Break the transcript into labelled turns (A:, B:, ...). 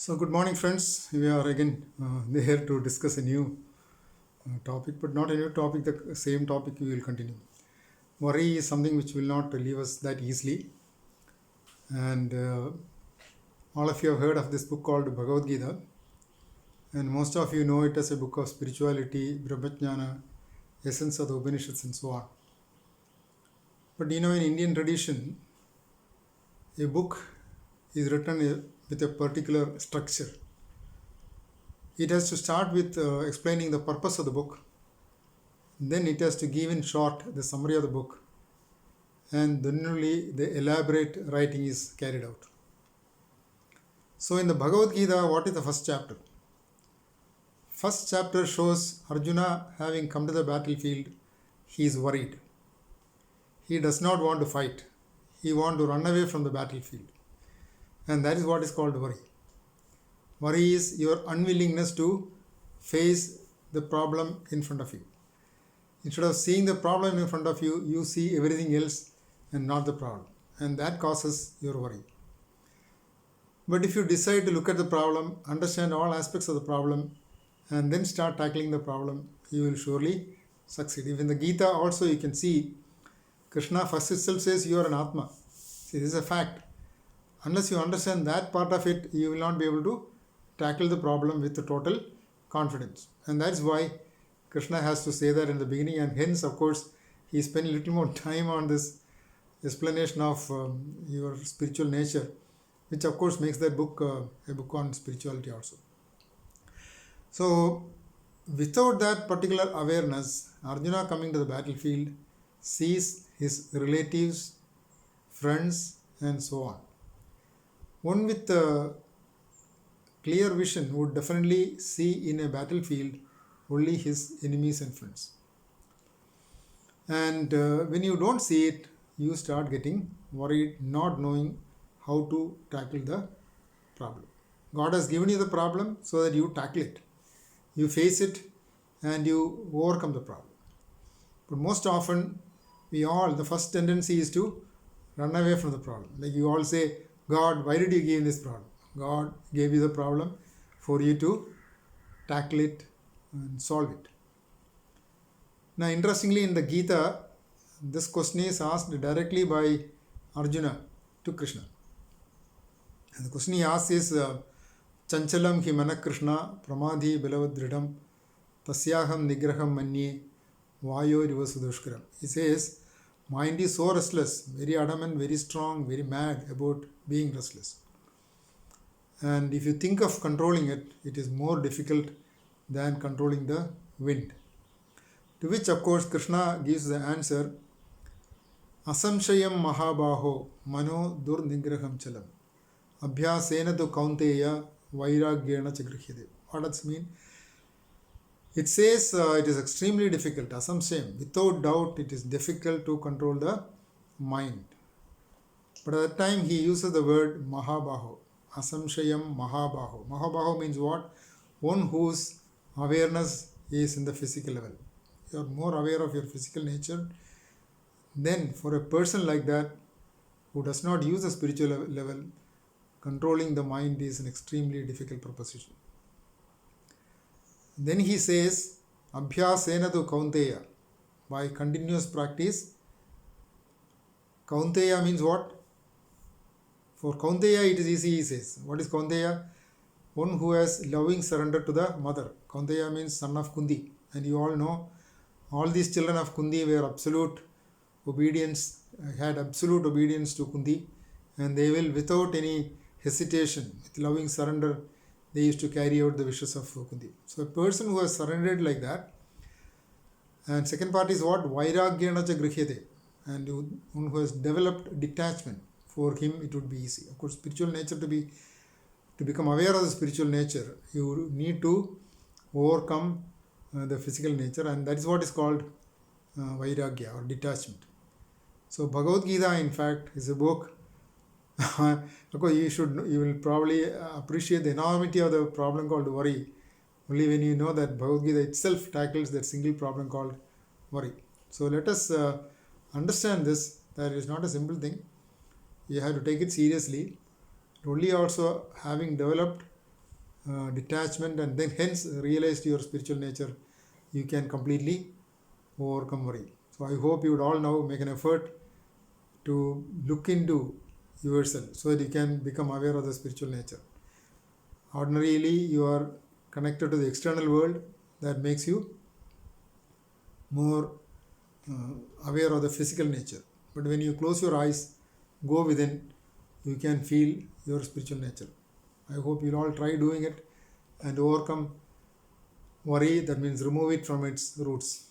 A: So, good morning, friends. We are again here to discuss a new topic, but not a new topic, the same topic we will continue. Worry is something which will not leave us that easily. And all of you have heard of this book called Bhagavad Gita, and most of you know it as a book of spirituality, Brahmajnana, essence of the Upanishads, and so on. But in Indian tradition, a book is written with a particular structure. It has to start with explaining the purpose of the book. Then it has to give in short the summary of the book, and then only the elaborate writing is carried out. So in the Bhagavad Gita, what is the first chapter? First chapter shows Arjuna having come to the battlefield. He is worried. He does not want to fight. He wants to run away from the battlefield. And that is what is called worry. Worry is your unwillingness to face the problem in front of you. Instead of seeing the problem in front of you, you see everything else and not the problem. And that causes your worry. But if you decide to look at the problem, understand all aspects of the problem, and then start tackling the problem, you will surely succeed. Even in the Gita also you can see Krishna first itself says you are an Atma. See, this is a fact. Unless you understand that part of it, you will not be able to tackle the problem with total confidence. And that's why Krishna has to say that in the beginning, and hence, of course, he spent a little more time on this explanation of your spiritual nature, which of course makes that book a book on spirituality also. So, without that particular awareness, Arjuna coming to the battlefield sees his relatives, friends, and so on. One with a clear vision would definitely see in a battlefield only his enemies and friends. And when you don't see it, you start getting worried, not knowing how to tackle the problem. God has given you the problem so that you tackle it. You face it and you overcome the problem. But most often, the first tendency is to run away from the problem. Like you all say, God, why did you give this problem? God gave you the problem for you to tackle it and solve it. Now, interestingly, in the Gita, this question is asked directly by Arjuna to Krishna. And the question he asks is, Chanchalam hi mana Krishna pramadhi bilavadridam tasyaham nigraham manye vayo rivasudushkaram. He says, mind is so restless, very adamant, very strong, very mad about being restless. And if you think of controlling it, it is more difficult than controlling the wind. To which, of course, Krishna gives the answer, Asamshayam mahabaho mano durnigraham chalam abhyasena tu kaunteya vairagyena chagrihyade. What does it mean? It says it is extremely difficult, asamshayam. Without doubt, it is difficult to control the mind. But at that time, he uses the word mahabaho. Asamshayam mahabaho. Mahabaho means what? One whose awareness is in the physical level. You are more aware of your physical nature. Then, for a person like that, who does not use the spiritual level, controlling the mind is an extremely difficult proposition. Then he says, Abhyasena tu kaunteya. By continuous practice, kaunteya means what? For Kaunteya, it is easy, he says. What is Kaunteya? One who has loving surrender to the mother. Kaunteya means son of Kundi. And you all know, all these children of Kundi were had absolute obedience to Kundi. And they will, without any hesitation, with loving surrender, they used to carry out the wishes of Kundi. So a person who has surrendered like that. And second part is what? Vairagyena cha grihyate. And one who has developed detachment. For him, it would be easy. Of course, spiritual nature to become aware of the spiritual nature, you need to overcome the physical nature, and that is what is called vairagya or detachment. So, Bhagavad Gita, in fact, is a book. Because you will probably appreciate the enormity of the problem called worry only when you know that Bhagavad Gita itself tackles that single problem called worry. So, let us understand this, that it is not a simple thing. You have to take it seriously. Only also having developed detachment, and then hence realized your spiritual nature, you can completely overcome worry. So I hope you would all now make an effort to look into yourself so that you can become aware of the spiritual nature. Ordinarily, you are connected to the external world, that makes you more aware of the physical nature. But when you close your eyes, go within, you can feel your spiritual nature. I hope you'll all try doing it and overcome worry, that means remove it from its roots.